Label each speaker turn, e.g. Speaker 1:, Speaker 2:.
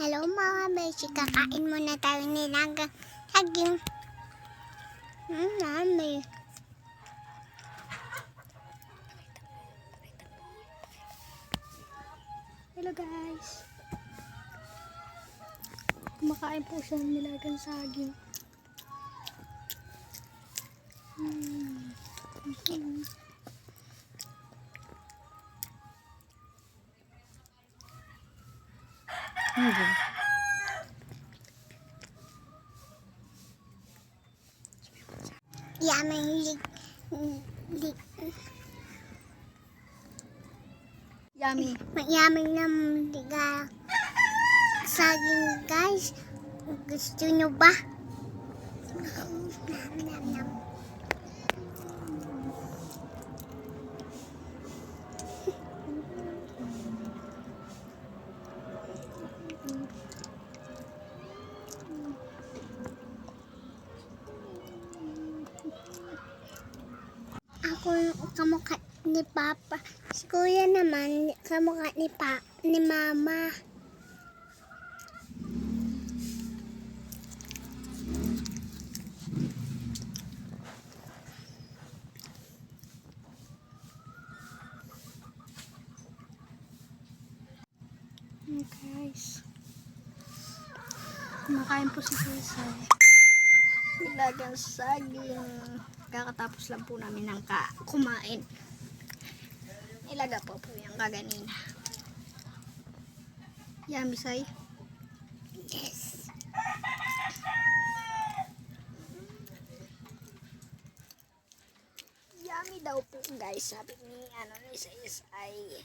Speaker 1: Hello mga beshi, kakain muna tayo nilagang saging. Mami.
Speaker 2: Hello guys. Kumakain po siya ng nilagang saging.
Speaker 1: Yummy.
Speaker 2: Yummy.
Speaker 1: Yummy ng liga saging guys. Gusto nyo ba? Nam, nam. Ako kamukha ni Papa. Si Kuya naman kamukha ni Mama.
Speaker 2: Guys. Kumakain po si Kuya. Nilagang saging. Kakatapos lang po namin ng kumain. Ilaga po yung kaganina. Yummy, Sai?
Speaker 1: Yes.
Speaker 2: Yummy daw po guys. Sabi ni Sai.